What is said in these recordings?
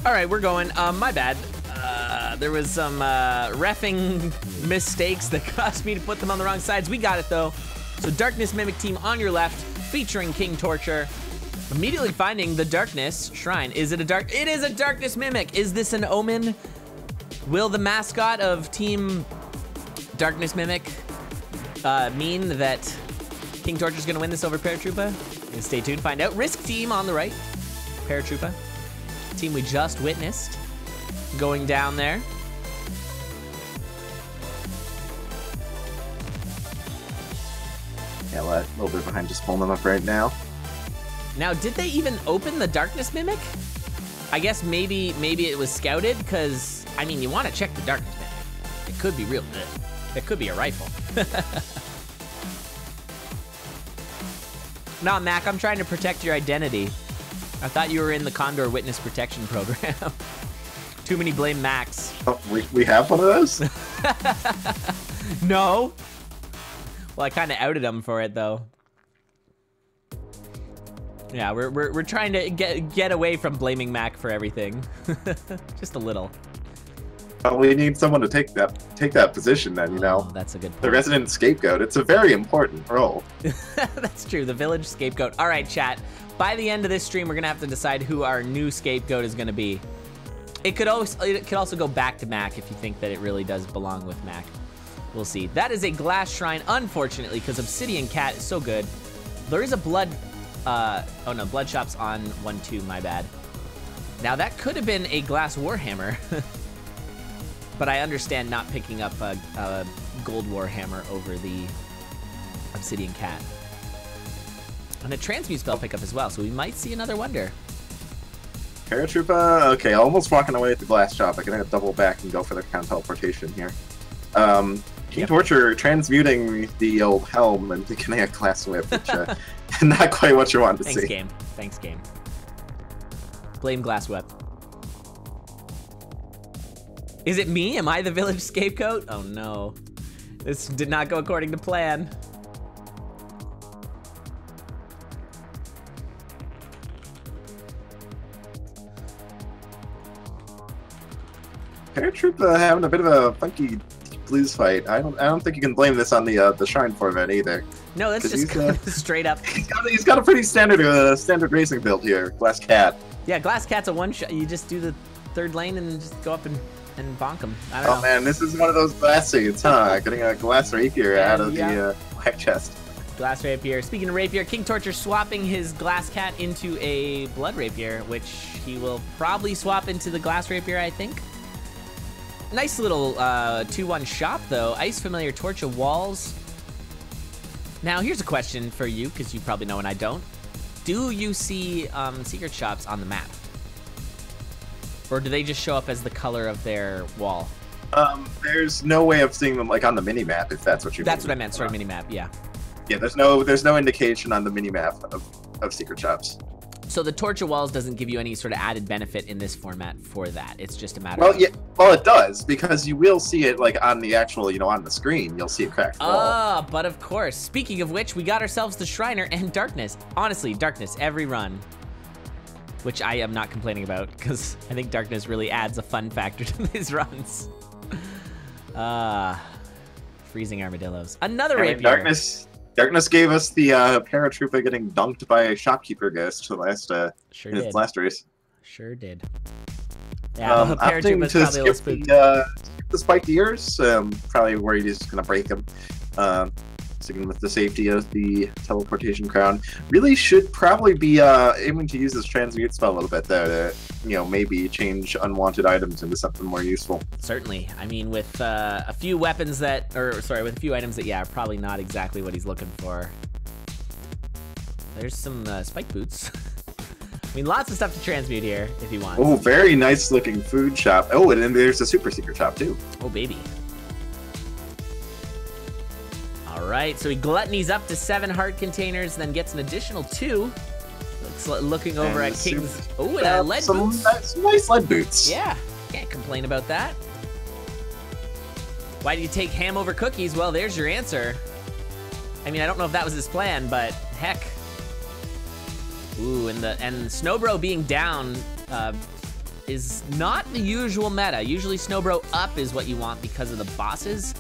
All right, we're going. My bad. There was some reffing mistakes that caused me to put them on the wrong sides. We got it though. So Darkness Mimic team on your left, featuring King Torture. Immediately finding the Darkness Shrine. Is it a dark? It is a Darkness Mimic. Is this an omen? Will the mascot of Team Darkness Mimic mean that King Torture's gonna win this over Paratroopa? Stay tuned, find out. Risk team on the right. Paratroopa, team we just witnessed, going down there. Yeah, a little bit behind, just pulling them up right now. Now, did they even open the Darkness Mimic? I guess maybe it was scouted, because, I mean, you want to check the Darkness Mimic. It could be real good. It could be a rifle. Nah, Mac, I'm trying to protect your identity. I thought you were in the Condor Witness Protection Program. Too many blame Macs. Oh, we have one of those? No. Well, I kind of outed him for it, though. Yeah, we're trying to get away from blaming Mac for everything. Just a little. Well, we need someone to take that position then, you know. Oh, that's a good point. The resident scapegoat. It's a very important role. That's true, the village scapegoat. All right, chat. By the end of this stream, we're gonna have to decide who our new scapegoat is gonna be. It could also go back to Mac if you think that it really does belong with Mac. We'll see. That is a glass shrine, unfortunately, because Obsidian Cat is so good. There is a blood, oh no, blood shop's on 1-2, my bad. Now that could have been a glass Warhammer. But I understand not picking up a gold Warhammer over the Obsidian Cat. And a transmute spell pickup as well, so we might see another wonder. Paratroopa, okay, almost walking away with the glass shop. I'm gonna double back and go for the count teleportation here. King Torture transmuting the old helm and getting a glass whip, which not quite what you want to see. Thanks, game. Blame glass whip. Is it me? Am I the village scapegoat? Oh no. This did not go according to plan. Paratroopa having a bit of a funky blues fight. I don't think you can blame this on the Shrine format either. No, that's just straight up. He's got a pretty standard racing build here. Glass Cat. Yeah, Glass Cat's a one shot. You just do the third lane and just go up and bonk him. I don't know. Oh man, this is one of those glass suits, huh? Getting a glass rapier out of the black chest. Glass rapier. Speaking of rapier, King Torture swapping his glass cat into a blood rapier, which he will probably swap into the glass rapier, I think. Nice little 2-1 shop though. Ice Familiar, Torch of Walls. Now here's a question for you, because you probably know and I don't. Do you see secret shops on the map? Or do they just show up as the color of their wall? There's no way of seeing them like on the mini map, if that's what you mean. That's what I meant. Sorry, mini map. Yeah. Yeah. There's no indication on the mini map of secret shops. So the Torch of Walls doesn't give you any sort of added benefit in this format for that. It's just a matter. Well, of... yeah. Well, it does, because you will see it like on the actual, on the screen. You'll see a cracked wall. Ah, but of course. Speaking of which, we got ourselves the Shriner and Darkness. Honestly, Darkness every run. Which I am not complaining about, because I think Darkness really adds a fun factor to these runs. Freezing armadillos. Another rapier. Darkness gave us the Paratroopa getting dunked by a shopkeeper ghost in his last race. Sure did. Yeah, Paratroopa's probably skip the spiked ears, probably worried he's just gonna break them. Sticking with the safety of the teleportation crown. Really should probably be aiming to use this transmute spell a little bit though to, maybe change unwanted items into something more useful. Certainly. I mean, with a few weapons with a few items that, are probably not exactly what he's looking for. There's some spike boots. I mean, lots of stuff to transmute here if he wants. Oh, very nice looking food shop. Oh, and then there's a super secret shop too. Oh, baby. All right, so he gluttonies up to 7 heart containers, then gets an additional 2. Looking over at King's. Oh, and lead boots. Some nice lead boots. Yeah, can't complain about that. Why do you take ham over cookies? Well, there's your answer. I mean, I don't know if that was his plan, but heck. Ooh, and Snowbro being down is not the usual meta. Usually Snowbro up is what you want because of the bosses,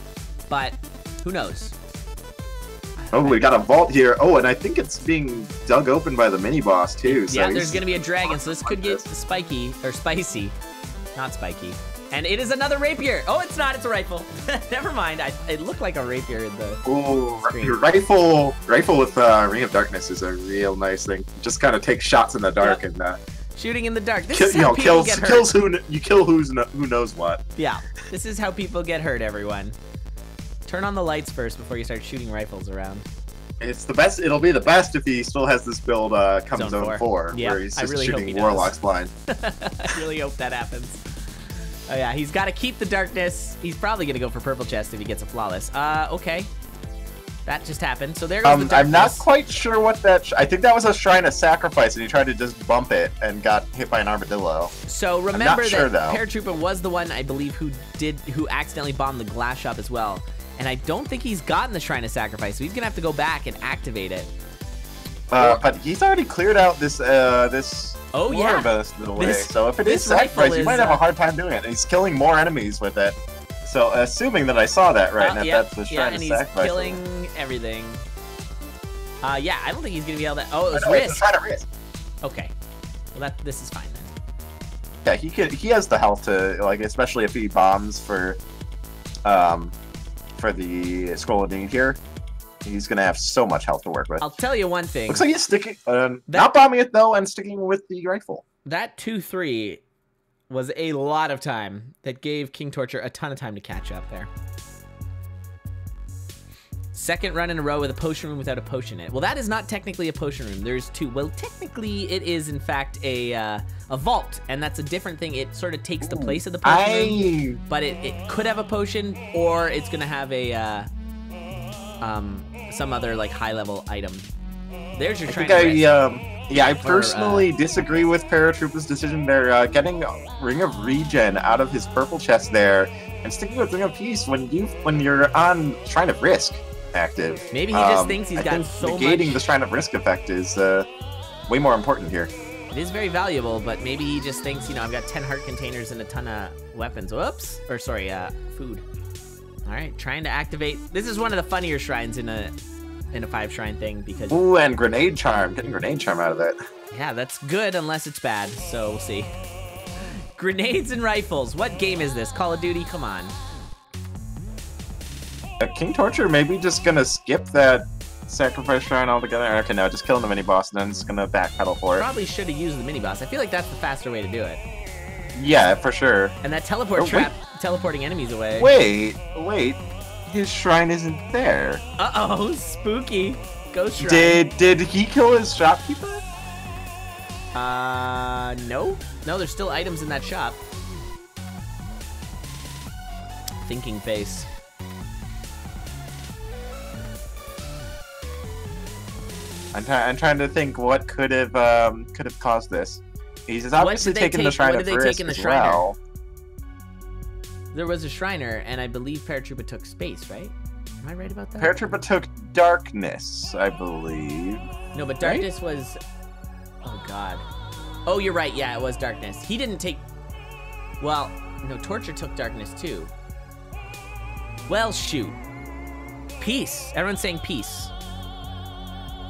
but who knows? Oh, we got a vault here. Oh, and I think it's being dug open by the mini boss too. So Yeah, there's gonna be a dragon, so this could get spiky or spicy, not spiky. And it is another rapier. Oh, it's not. It's a rifle. Never mind. It looked like a rapier in the screen. Your rifle with Ring of Darkness is a real nice thing. Just kind of takes shots in the dark and shooting in the dark. This is how people kills get hurt. kills who knows what. Yeah, this is how people get hurt. Everyone, turn on the lights first before you start shooting rifles around. It's the best. It'll be the best if he still has this build come Zone 4 yeah, where he's just really shooting Warlocks blind. I really hope that happens. Oh yeah, he's got to keep the darkness. He's probably gonna go for purple chest if he gets a flawless. Okay, that just happened. So there goes the darkness. I'm not quite sure what that. I think that was a Shrine of Sacrifice, and he tried to just bump it and got hit by an armadillo. So remember that Paratroopa was the one I believe who accidentally bombed the glass shop as well, and I don't think he's gotten the Shrine of Sacrifice, so he's gonna have to go back and activate it. But he's already cleared out this Oh yeah, little way. So if it is sacrifice, you might have a hard time doing it. He's killing more enemies with it. So assuming that I saw that right, and that's the Shrine of Sacrifice. He's killing everything. Yeah, I don't think he's gonna be able to. Oh, it was Risk. Risk. Okay, well this is fine then. Yeah, he has the health to like, especially if he bombs for the Scroll of Need here. He's gonna have so much health to work with. I'll tell you one thing. Looks like he's sticking, not bombing it though, and sticking with the rifle. That 2-3 was a lot of time. That gave King Torture a ton of time to catch up there. Second run in a row with a potion room without a potion in it. Well, that is not technically a potion room. There's two. Well, technically it is in fact a vault, and that's a different thing. It sort of takes the place of the potion room, but it could have a potion, or it's gonna have a some other like high level item. There's your I personally disagree with Paratroopa's decision. They're getting Ring of Regen out of his purple chest there, and sticking with Ring of Peace when you're on Shrine of Risk active. Maybe he just thinks he's got so much. Negating the Shrine of Risk effect is way more important here. It is very valuable, but maybe he just thinks, I've got 10 heart containers and a ton of weapons. Whoops, or sorry, food. All right, trying to activate. This is one of the funnier shrines in a 5 shrine thing because. Ooh, and Grenade Charm, getting Grenade Charm out of it. Yeah, that's good unless it's bad. So we'll see. Grenades and rifles. What game is this? Call of Duty? Come on. King Torture maybe just gonna skip that sacrifice shrine altogether. Okay, no, just killing the mini boss and then it's gonna backpedal for it. Probably should have used the mini boss. I feel like that's the faster way to do it. Yeah, for sure. And that teleport trap, teleporting enemies away. Wait. His shrine isn't there. Uh-oh, spooky. Ghost shrine. Did he kill his shopkeeper? No. No, there's still items in that shop. Thinking face. I'm trying to think what could have caused this. He's obviously taken the Shrine of Risk as well. There was a Shriner, and I believe Paratroopa took space, right? Am I right about that? Paratroopa took Darkness, I believe. No, but Darkness was... Oh, God. Oh, you're right. Yeah, it was Darkness. He didn't take... Well, no, Torture took Darkness, too. Well, shoot. Peace. Everyone's saying peace.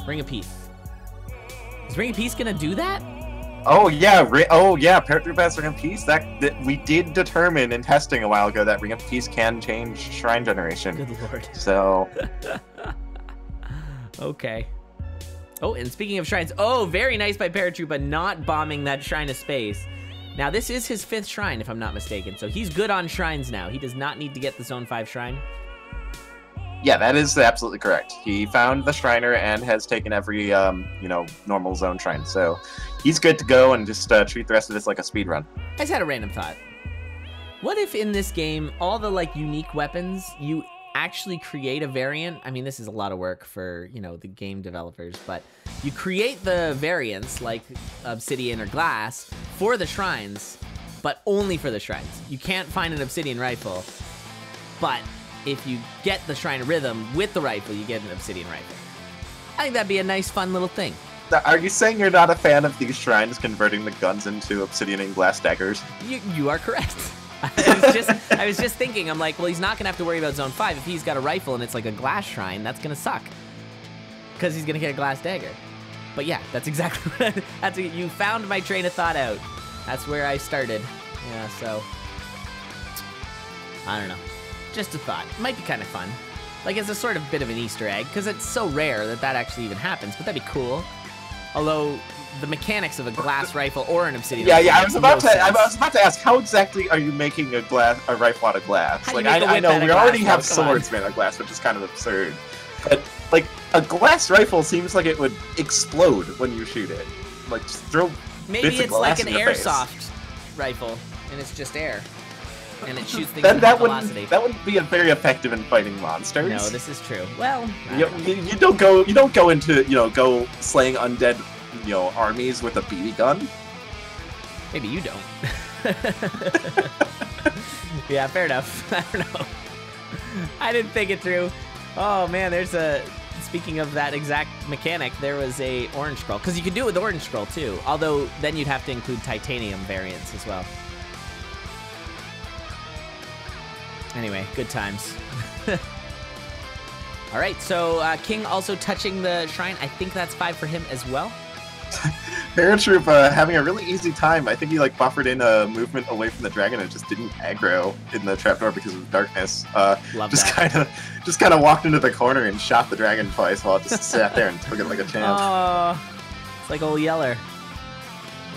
Ring of Peace. Is Ring of Peace gonna do that? Oh yeah, Paratroopa has Ring of Peace. That we did determine in testing a while ago that Ring of Peace can change shrine generation. Good lord. So. Okay. Oh, and speaking of shrines, oh, very nice by Paratroopa not bombing that Shrine of Space. Now this is his 5th shrine, if I'm not mistaken. So he's good on shrines now. He does not need to get the Zone 5 shrine. Yeah, that is absolutely correct. He found the Shriner and has taken every, normal zone shrine. So he's good to go and just treat the rest of this like a speed run. I just had a random thought. What if in this game, all the unique weapons, you actually create a variant? I mean, this is a lot of work for, the game developers, but you create the variants like obsidian or glass for the shrines, but only for the shrines. You can't find an obsidian rifle, but if you get the Shrine of Rhythm with the rifle, you get an obsidian rifle. I think that'd be a nice, fun little thing. Are you saying you're not a fan of these shrines converting the guns into obsidian and glass daggers? You are correct. I was just thinking, I'm like, well, he's not gonna have to worry about Zone 5 if he's got a rifle and it's like a glass shrine. That's gonna suck because he's gonna get a glass dagger. But yeah, that's exactly what you found my train of thought out. That's where I started. Yeah, so I don't know. Just a thought. It might be kind of fun. Like, it's a sort of bit of an Easter egg because it's so rare that actually even happens. But that'd be cool. Although the mechanics of a glass rifle or an obsidian. Yeah, I was about to ask, how exactly are you making a rifle out of glass? Like, I know we already have swords made out of glass, which is kind of absurd. But like, a glass rifle seems like it would explode when you shoot it. Like, just throw. Maybe it's like an airsoft rifle, and it's just air, and it shoots things then at that velocity. That wouldn't be very effective in fighting monsters. No, this is true. Well, you don't go into go slaying undead armies with a BB gun. Maybe you don't. Yeah, fair enough. I don't know. I didn't think it through. Oh man, speaking of that exact mechanic, there was a orange scroll. Because you can do it with orange scroll too. Although then you'd have to include titanium variants as well. Anyway, good times. All right, so King also touching the shrine. I think that's 5 for him as well. Paratroop having a really easy time. I think he buffered in a movement away from the dragon and just didn't aggro in the trapdoor because of darkness. Love just kind of walked into the corner and shot the dragon twice while it just sat there and took it like a champ. Oh, it's like old Yeller.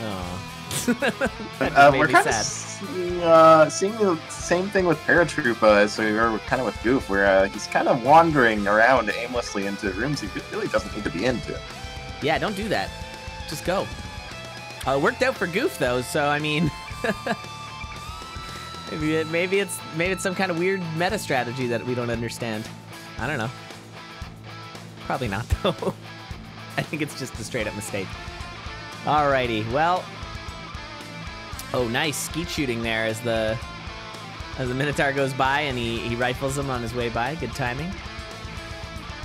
Oh. We're kind of seeing the same thing with Paratroop as we were kind of with Goof, where he's kind of wandering around aimlessly into rooms he really doesn't need to be into. Yeah, don't do that. Just go. It worked out for Goof though, so I mean, maybe it's some kind of weird meta strategy that we don't understand. I don't know. Probably not though. I think it's just a straight up mistake. Alrighty, well. Oh, nice skeet shooting there as the Minotaur goes by and he rifles him on his way by. Good timing.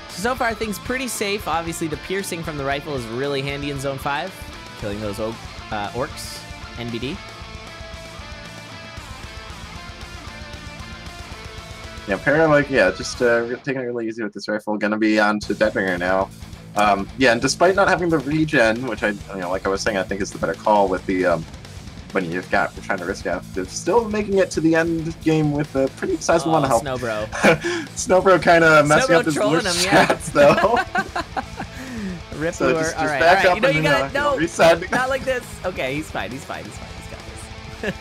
So far, things pretty safe. Obviously, the piercing from the rifle is really handy in Zone 5. Killing those orcs. NBD. Yeah, Para, just taking it really easy with this rifle. Gonna be on to Deadbringer now. Yeah, and despite not having the regen, which like I was saying, I think is the better call with the, when you're trying to risk out, they're still making it to the end game with a pretty sizable amount of help. Snowbro. Snowbro kind of messing up his shots, though. Rip so lure. just All right. back up You gotta reset. Not like this. Okay, he's fine. He's got this.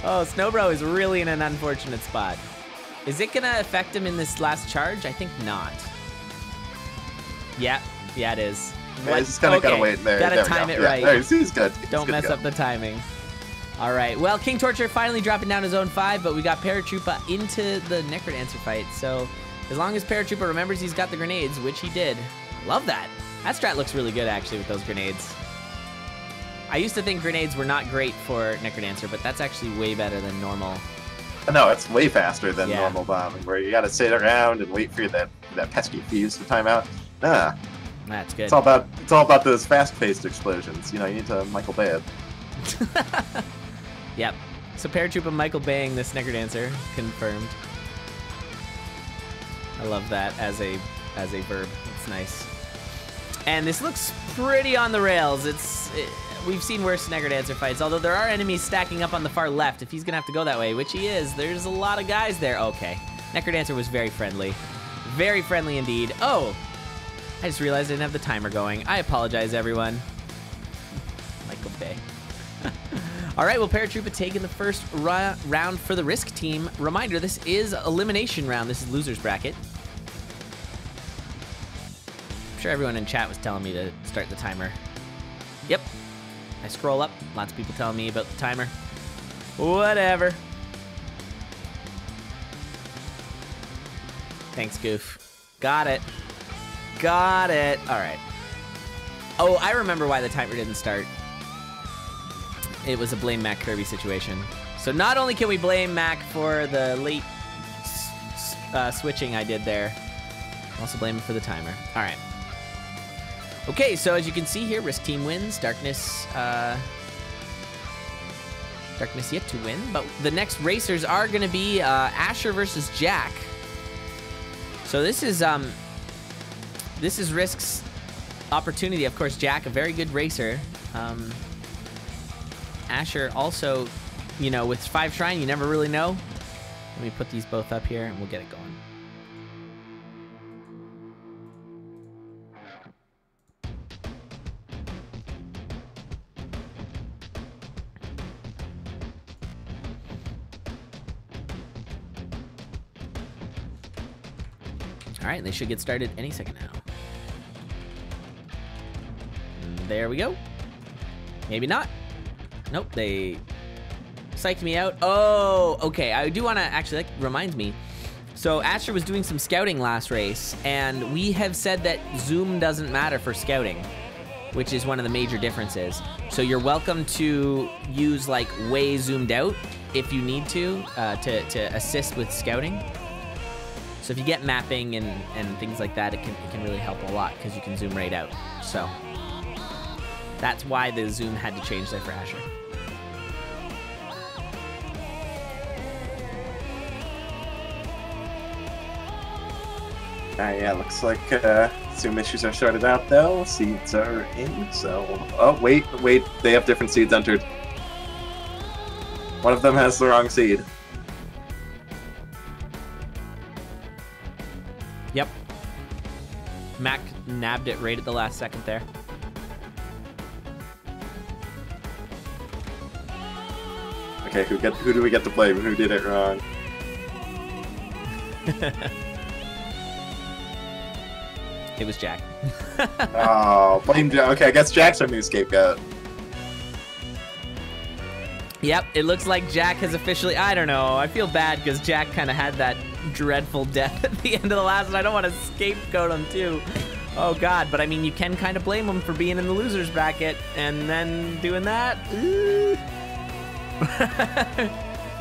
Oh, Snowbro is really in an unfortunate spot. Is it gonna affect him in this last charge? I think not. Yeah, it is. Yeah, he's just kind of gotta wait there. Gotta time it right. There, he's good. Don't mess up the timing. All right. Well, King Torture finally dropping down to Zone 5, but we got Paratroopa into the Necrodancer fight. So as long as Paratroopa remembers he's got the grenades, which he did. Love that. That strat looks really good, actually, with those grenades. I used to think grenades were not great for Necrodancer, but that's actually way better than normal. No, it's way faster than normal bombing, where you gotta sit around and wait for that pesky fuse to time out. Nah. That's good. It's all about those fast-paced explosions. You need to Michael Bay it. Yep. So Paratroopa Michael Baying this Necrodancer confirmed. I love that as a verb. It's nice. And this looks pretty on the rails. We've seen worse Necrodancer fights, although there are enemies stacking up on the far left. If he's gonna have to go that way, which he is, there's a lot of guys there. Okay. Necrodancer was very friendly. Very friendly indeed. Oh! I just realized I didn't have the timer going. I apologize, everyone. Michael Bay. All right, well, Paratroopa taking the first round for the Risk team. Reminder, this is elimination round. This is loser's bracket. I'm sure everyone in chat was telling me to start the timer. Yep. I scroll up. Lots of people telling me about the timer. Whatever. Thanks, Goof. Got it. Got it. All right. Oh, I remember why the timer didn't start. It was a blame Mac Kirby situation. So not only can we blame Mac for the late switching I did there, also blame him for the timer. All right. Okay, so as you can see here, Risk Team wins. Darkness, Darkness yet to win, but the next racers are going to be Asher versus Jack. So this is Risk's opportunity. Of course, Jack, a very good racer. Asher also, you know, with 5 Shrine, you never really know. Let me put these both up here and we'll get it going. All right, they should get started any second now. There we go. Maybe not. Nope, they psyched me out. Oh, okay. I do want to actually, that reminds me. So Asher was doing some scouting last race, and we have said that zoom doesn't matter for scouting, which is one of the major differences. So you're welcome to use like way zoomed out if you need to assist with scouting. So if you get mapping and things like that, it can really help a lot because you can zoom right out. So that's why the zoom had to change there for Asher. Yeah, looks like zoom issues are sorted out though. Seeds are in, so... Oh, wait, they have different seeds entered. One of them has the wrong seed. Yep. Mac nabbed it right at the last second there. Okay, who do we get to blame? Who did it wrong? It was Jack. Oh, blame Jack. Okay, I guess Jack's our new scapegoat. Yep, it looks like Jack has officially... I don't know. I feel bad because Jack kind of had that dreadful death at the end of the last, and I don't want to scapegoat him too. Oh God, but I mean, you can kind of blame him for being in the losers bracket and then doing that.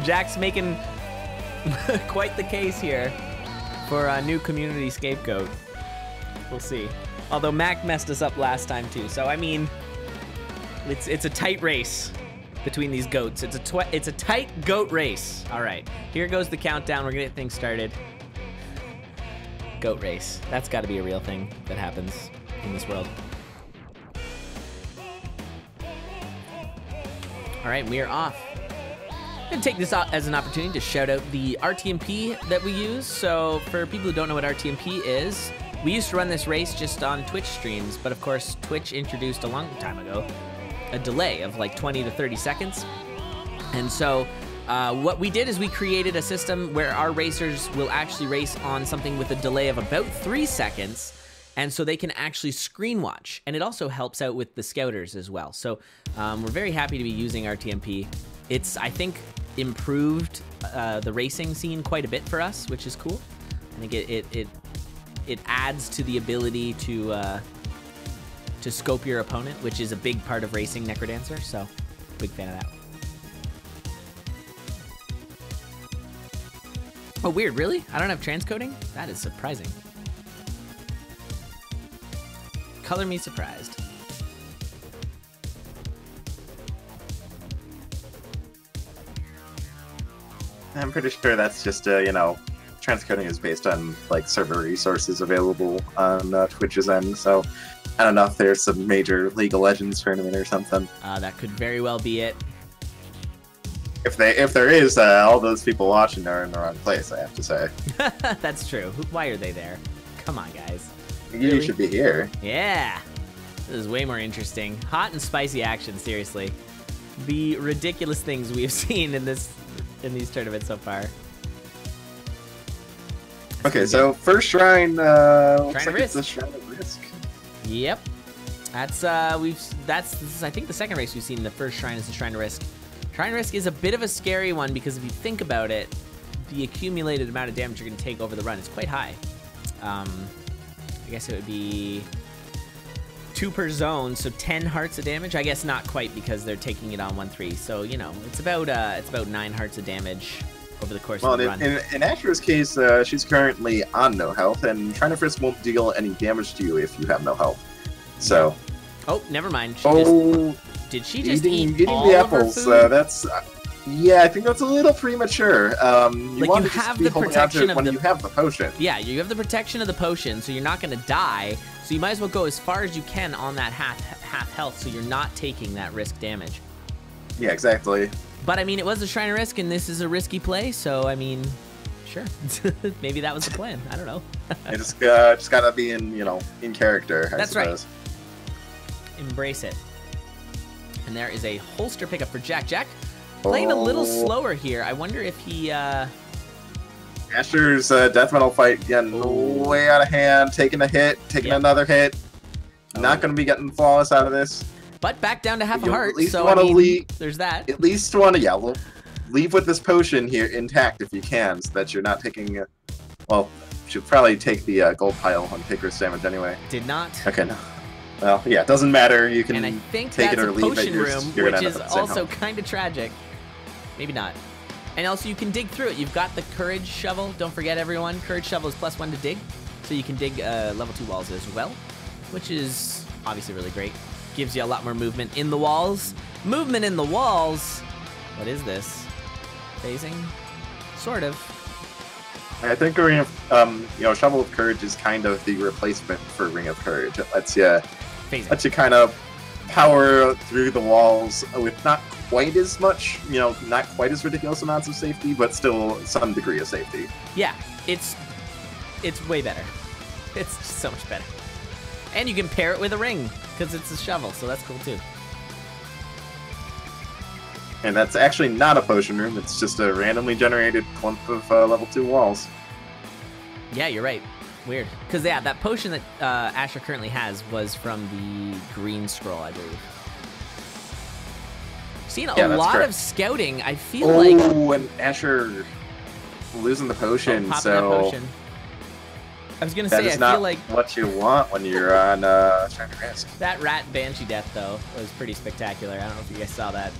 Jack's making quite the case here for a new community scapegoat. We'll see. Although Mac messed us up last time too, so I mean, it's a tight race between these goats. It's a tight goat race. All right, here goes the countdown. We're gonna get things started. Goat race. That's got to be a real thing that happens in this world. All right, we are off. I'm gonna take this as an opportunity to shout out the RTMP that we use. So for people who don't know what RTMP is, we used to run this race just on Twitch streams, but of course Twitch introduced a long time ago a delay of like 20 to 30 seconds. And so what we did is we created a system where our racers will actually race on something with a delay of about 3 seconds, and so they can actually screen watch. And it also helps out with the scouters as well. So we're very happy to be using RTMP. It's, I think, improved the racing scene quite a bit for us, which is cool. I think it adds to the ability to scope your opponent, which is a big part of racing Necrodancer, so big fan of that. Oh, weird, really? I don't have transcoding? That is surprising. Color me surprised. I'm pretty sure that's just, you know, transcoding is based on, like, server resources available on Twitch's end, so I don't know if there's some major League of Legends tournament or something. That could very well be it. If there is, all those people watching are in the wrong place, I have to say. That's true. Why are they there? Come on, guys. You should be here. Yeah. This is way more interesting. Hot and spicy action, seriously. The ridiculous things we've seen in these tournaments so far. Okay, so first shrine, looks like it's Risk. the Shrine of Risk. Yep. That's this is I think the second race we've seen. The first shrine is the Shrine of Risk. Shrine of Risk is a bit of a scary one because if you think about it, the accumulated amount of damage you're going to take over the run is quite high. I guess it would be 2 per zone, so 10 hearts of damage. I guess not quite because they're taking it on 1-3. So you know, it's about 9 hearts of damage over the course of the run. In Asher's case, she's currently on no health, and Shrine of Risk won't deal any damage to you if you have no health. So. Oh, never mind. Did she just eating all the of her apples? food? That's. Yeah, I think that's a little premature. You want to have be the holding on to protection it of when the- you have the potion. Yeah, you have the protection of the potion, so you're not going to die. So you might as well go as far as you can on that half health, so you're not taking that risk damage. Yeah, exactly. But I mean, it was a Shrine of Risk, and this is a risky play, so I mean, sure, maybe that was the plan. I don't know. You just gotta be in character. I That's right. suppose. Embrace it. And there is a holster pickup for Jack. Jack playing a little slower here. I wonder if he. Asher's death metal fight getting way out of hand, taking a hit, taking another hit. Not going to be getting flawless out of this. But back down to half a You heart, at least so wanna I mean, leave- there's that. At least want to, leave with this potion here intact if you can, so that you're not taking. Well, should probably take the gold pile and take risk damage anyway. Did not. Okay, no. Well, yeah, it doesn't matter. You can And I think take that's it or a leave it. potion You're room, gonna which end is up at the same also health. kind of tragic. Maybe not. And also, you can dig through it. You've got the Courage Shovel. Don't forget, everyone, Courage Shovel is +1 to dig. So you can dig level 2 walls as well, which is obviously really great. Gives you a lot more movement in the walls. Movement in the walls? What is this? Phasing? Sort of. I think Ring of, Shovel of Courage is kind of the replacement for Ring of Courage. It lets you kind of power through the walls with not quite as much, not quite as ridiculous amounts of safety, but still some degree of safety. Yeah, it's way better. It's just so much better. And you can pair it with a ring, because it's a shovel, so that's cool too. And that's actually not a potion room, it's just a randomly generated clump of level 2 walls. Yeah, you're right. Weird. Because, yeah, that potion that Asher currently has was from the green scroll, I believe. Seen a lot correct. of scouting. I feel like... Oh, and Asher losing the potion, popping so... that potion. I was going to That say, is I not feel like what you want when you're on Shrine of Risk. that rat Banshee death, though, was pretty spectacular. I don't know if you guys saw that.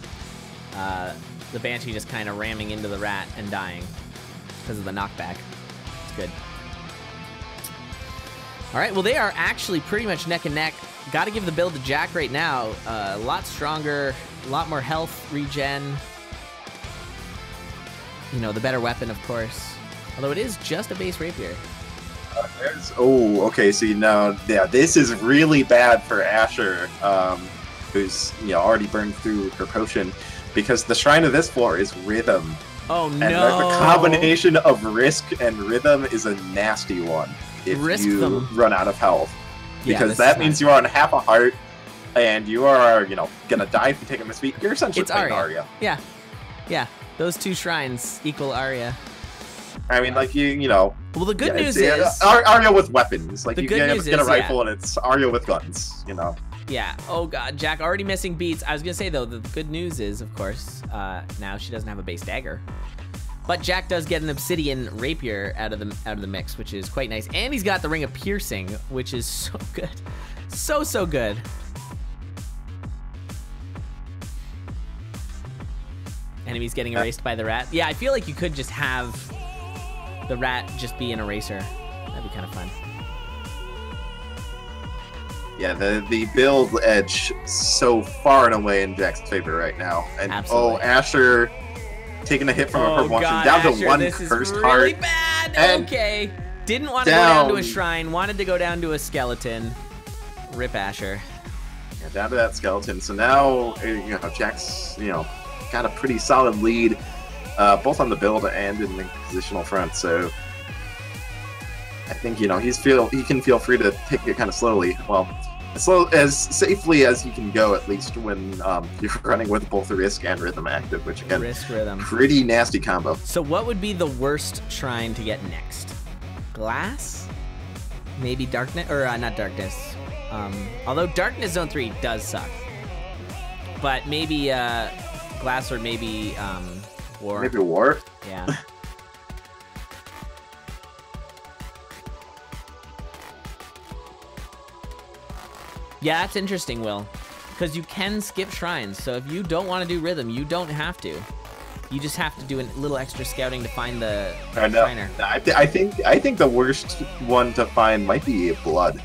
The Banshee just kind of ramming into the rat and dying because of the knockback. It's good. All right, well, they are actually pretty much neck and neck. Got to give the build to Jack right now. A lot stronger, a lot more health regen. The better weapon, of course. Although it is just a base rapier. Okay, so this is really bad for Asher, who's already burned through her potion, because the shrine of this floor is rhythm. Oh no! And the combination of risk and rhythm is a nasty one if you run out of health, because that means you are on half a heart, and you are gonna die if you take a misbeat. You're essentially playing Arya. Yeah. Those two shrines equal Arya. I mean, like Well, the good news is Arya with weapons. Like the you good news get a is, rifle and it's Arya with guns. Yeah. Oh god, Jack already missing beats. I was gonna say though, the good news is, of course, now she doesn't have a base dagger, but Jack does get an obsidian rapier out of the mix, which is quite nice. And he's got the ring of piercing, which is so good, so good. Enemies getting erased by the rat. Yeah, I feel like you could just have the rat just be an eraser. That'd be kind of fun. Yeah, the build edge so far and away in Jack's favor right now. And Absolutely. Asher taking a hit from a purple God, down Asher, to one this cursed is heart. really bad. And okay. Didn't want to go down to a shrine, wanted to go down to a skeleton. Rip Asher. Yeah, down to that skeleton. So now, Jack's, got a pretty solid lead, both on the build and in the positional front. So I think, he can feel free to take it kind of slowly. Well, as safely as you can go, at least when you're running with both the risk and rhythm active, which again, Risk rhythm. Pretty nasty combo. So what would be the worst shrine to get next? Glass? Maybe darkness, or not darkness. Although darkness zone 3 does suck. But maybe glass, or maybe war. Maybe war? Yeah. Yeah, that's interesting, Will. Because you can skip shrines, so if you don't want to do rhythm, you don't have to. You just have to do a little extra scouting to find the shriner. I think the worst one to find might be blood.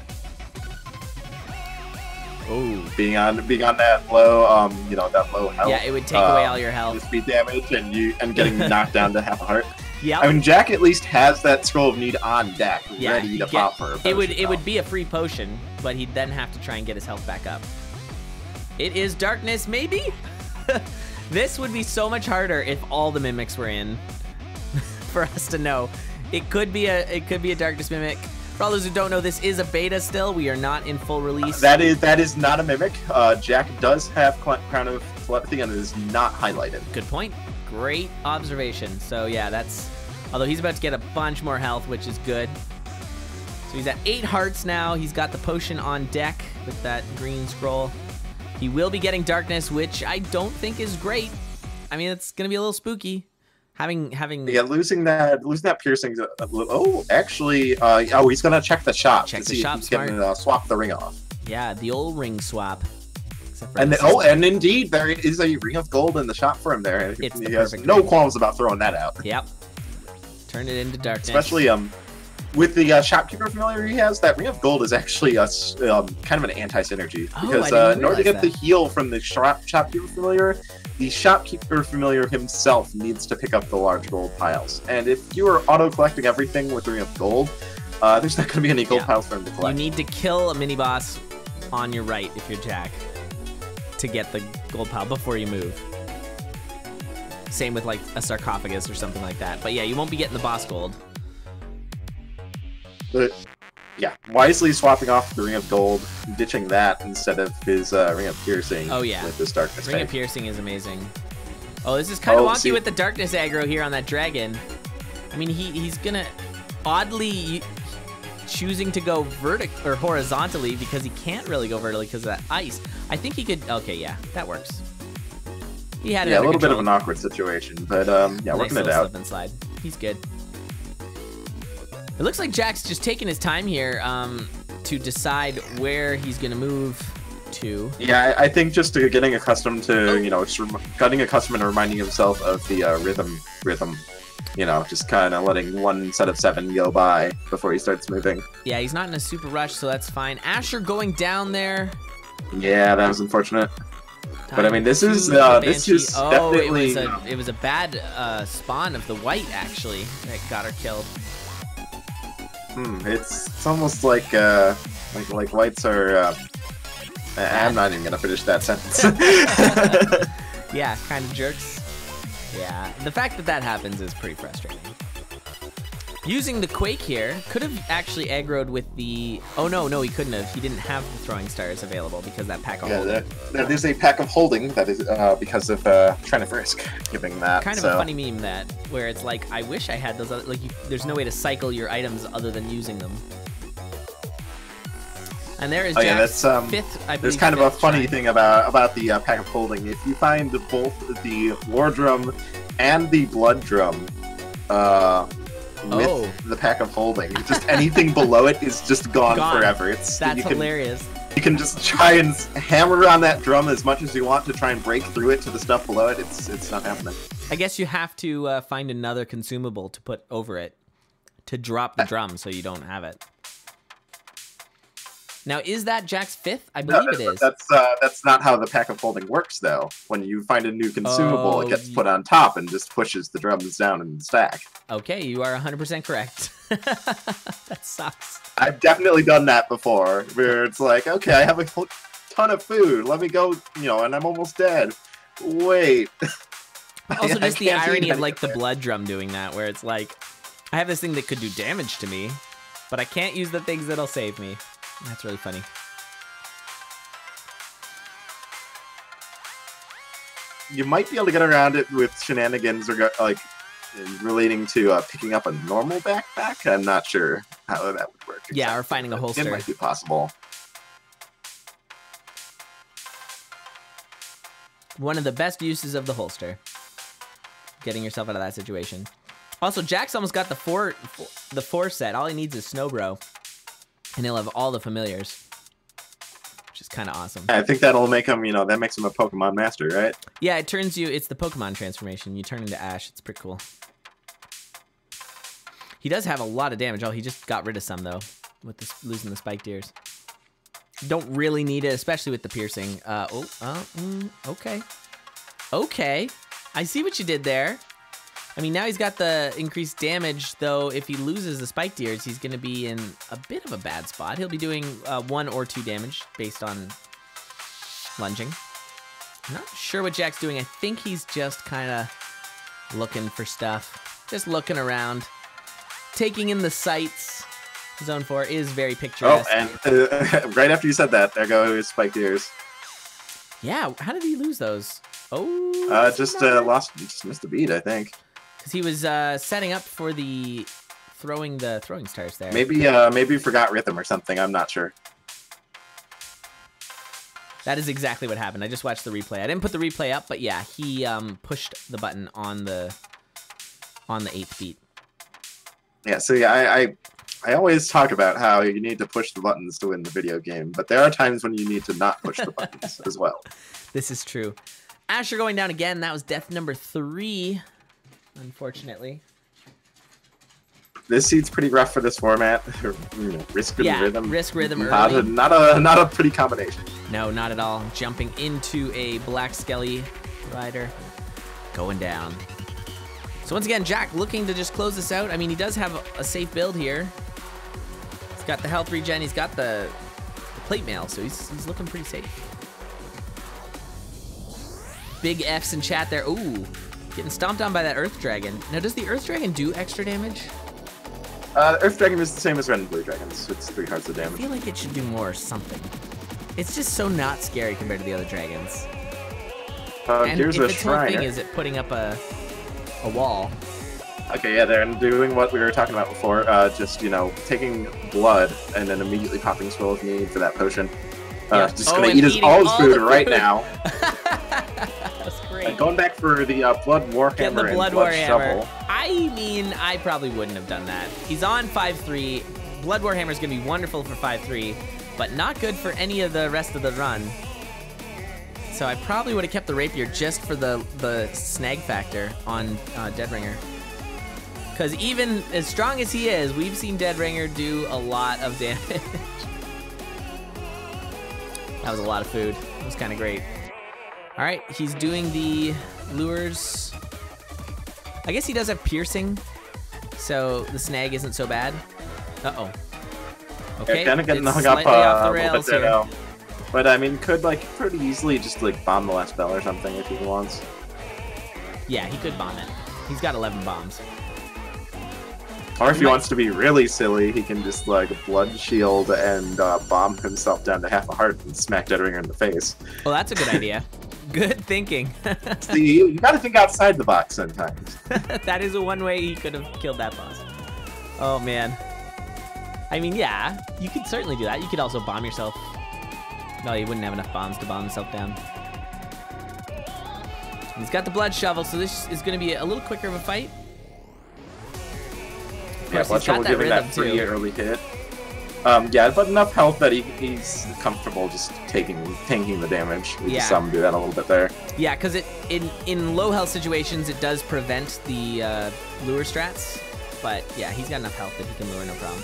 Oh. Being on that low, you know, that low health. Yeah, it would take away all your health. Speed damage and getting knocked down to half a heart. Yeah. I mean, Jack at least has that Scroll of Need on deck, Yeah, ready to pop for a potion. It would be a free potion, but he'd then have to try and get his health back up. It is darkness, maybe? This would be so much harder if all the mimics were in for us to know. It could be a darkness mimic. For all those who don't know, this is a beta still. We are not in full release. That is not a mimic. Jack does have Crown of Telepathy and it is not highlighted. Good point. Great observation. So yeah, that's, although he's about to get a bunch more health, which is good. So he's at 8 hearts now. He's got the potion on deck with that green scroll. He will be getting darkness, which I don't think is great. I mean, it's gonna be a little spooky. Having yeah, losing that piercing. Oh, actually, he's gonna check the shop Check to the see shop, if he's gonna swap the ring off. Yeah, the old ring swap. And indeed, there is a ring of gold in the shop for him there. It's he has no qualms about throwing that out. Yep. Turn it into darkness. Especially with the shopkeeper familiar he has, that ring of gold is actually kind of an anti-synergy because in order to get the heal from the shopkeeper familiar, the shopkeeper familiar himself needs to pick up the large gold piles. And if you are auto-collecting everything with the ring of gold, there's not going to be any gold piles for him to collect. You need to kill a mini boss on your right if you're Jack to get the gold pile before you move. Same with like a sarcophagus or something like that. But yeah, you won't be getting the boss gold. But yeah, wisely swapping off the ring of gold, ditching that instead of his ring of piercing. Oh yeah, with this darkness. Ring of piercing is amazing. Oh, this is kind of wonky with the darkness aggro here on that dragon. I mean, he's gonna oddly choosing to go vertical or horizontally because he can't really go vertically because of that ice. I think he could. Okay, yeah, that works. He had it a little control. Bit of an awkward situation, but yeah, nice working it out. Slip and slide. He's good. It looks like Jack's just taking his time here to decide where he's gonna move to. Yeah, I think just getting accustomed to getting accustomed and reminding himself of the rhythm. You know, just kind of letting one set of 7 go by before he starts moving. Yeah, he's not in a super rush, so that's fine. Asher going down there. Yeah, that was unfortunate. But I mean, this is definitely. It was a bad spawn of the white actually that got her killed. It's almost like whites are. I'm not even gonna finish that sentence. Yeah, kind of jerks. Yeah, the fact that that happens is pretty frustrating. Using the Quake here, could have actually aggroed with the... Oh, no, he couldn't have. He didn't have the throwing stars available because that pack of holding. That is a pack of holding that is because of trying to frisk, giving that. Kind of a funny meme that, where it's like, I wish I had those other... Like, there's no way to cycle your items other than using them. And there is Jack's fifth, I believe. There's kind of a funny thing about the pack of holding. If you find both the war drum and the blood drum with the pack of holding, just anything below it is just gone forever. That's hilarious. You can just try and hammer on that drum as much as you want to try and break through it to the stuff below it. It's not happening. I guess you have to find another consumable to put over it to drop the drum so you don't have it. Now, is that Jack's 5th? I believe it is. That's not how the pack of holding works, though. When you find a new consumable, it gets put on top and just pushes the drums down in the stack. Okay, you are 100% correct. That sucks. I've definitely done that before, where it's like, okay, I have a ton of food. Let me go, and I'm almost dead. Wait. Also, just the irony of, like, the blood drum doing that, where it's like, I have this thing that could do damage to me, but I can't use the things that'll save me. That's really funny. You might be able to get around it with shenanigans relating to picking up a normal backpack. I'm not sure how that would work. Yeah, or finding a holster. It might be possible. One of the best uses of the holster. Getting yourself out of that situation. Also, Jack's almost got the four set. All he needs is Snowbro. And he'll have all the familiars, which is kind of awesome. I think that'll make him, that makes him a Pokemon master, right? Yeah, it's the Pokemon transformation. You turn into Ash. It's pretty cool. He does have a lot of damage. Oh, he just got rid of some, though, with losing the spiked ears. Don't really need it, especially with the piercing. Okay. Okay. I see what you did there. I mean, now he's got the increased damage, though if he loses the spiked ears, he's going to be in a bit of a bad spot. He'll be doing 1 or 2 damage based on lunging. I'm not sure what Jack's doing. I think he's just kind of looking for stuff. Just looking around. Taking in the sights. Zone 4 is very picturesque. Oh, and right after you said that, there go his spiked ears. Yeah, how did he lose those? Oh, just missed a beat, I think. Because he was setting up for the throwing stars there. Maybe he forgot rhythm or something. I'm not sure. That is exactly what happened. I just watched the replay. I didn't put the replay up, but yeah, he pushed the button on the 8th beat. Yeah, so yeah, I always talk about how you need to push the buttons to win the video game, but there are times when you need to not push the buttons as well. This is true. Asher going down again. That was death number 3, unfortunately. This seat's pretty rough for this format. Risk and rhythm. Risk rhythm early. Not a pretty combination. No, not at all. Jumping into a Black Skelly rider. Going down. So once again, Jack looking to just close this out. I mean, he does have a safe build here. He's got the health regen. He's got the plate mail, so he's looking pretty safe. Big F's in chat there. Ooh, getting stomped on by that Earth Dragon. Now, does the Earth Dragon do extra damage? Earth Dragon is the same as Red and Blue Dragons. It's 3 hearts of damage. I feel like it should do more or something. It's just so not scary compared to the other dragons. And here's a Shriner. Whole thing is it putting up a wall. Okay, yeah, they're doing what we were talking about before. Just, taking blood and then immediately popping Swirl if you need for that potion. Just gonna eat all his food right now. That's great. Going back for the Blood Warhammer and Blood Shovel. I mean, I probably wouldn't have done that. He's on 5-3. Blood Warhammer is going to be wonderful for 5-3, but not good for any of the rest of the run. So I probably would have kept the Rapier just for the snag factor on Deadringer. Because even as strong as he is, we've seen Deadringer do a lot of damage. That was a lot of food. It was kind of great. All right, he's doing the lures. I guess he does have piercing, so the snag isn't so bad. Uh-oh. Okay, kind of getting hung up off the a rails little bit there, here. though. But I mean, could pretty easily just bomb the last bell or something if he wants. Yeah, he could bomb it. He's got 11 bombs. Or if he wants to be really silly, he can just blood shield and bomb himself down to half a heart and smack Deadringer in the face. Well, that's a good idea. Good thinking. See, you gotta think outside the box sometimes. That is one way he could have killed that boss. Oh man. I mean, yeah, you could certainly do that. You could also bomb yourself. No, you wouldn't have enough bombs to bomb himself down. He's got the blood shovel, so this is going to be a little quicker of a fight. Yeah, blood shovel giving that pretty early hit. Yeah, but enough health that he's comfortable just tanking the damage. We just saw him do that a little bit there. Yeah, because in low health situations, it does prevent the lure strats. But yeah, he's got enough health that he can lure no problem.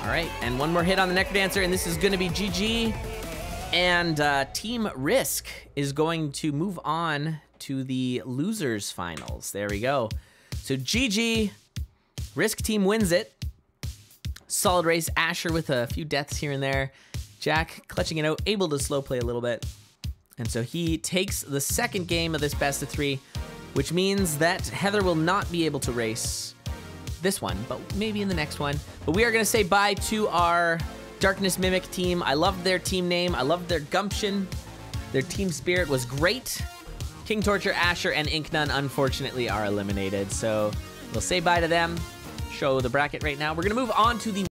All right, and one more hit on the Necrodancer, and this is going to be GG. And Team Risk is going to move on to the losers finals. There we go. So GG, Risk team wins it. Solid race. Asher with a few deaths here and there. Jack clutching it out, able to slow play a little bit. And so he takes the second game of this best of 3, which means that Heather will not be able to race this one, but maybe in the next one. But we are going to say bye to our Darkness Mimic team. I loved their team name. I loved their gumption. Their team spirit was great. King Torture, Asher, and Inknun, unfortunately, are eliminated. So we'll say bye to them. Show the bracket right now. We're going to move on to the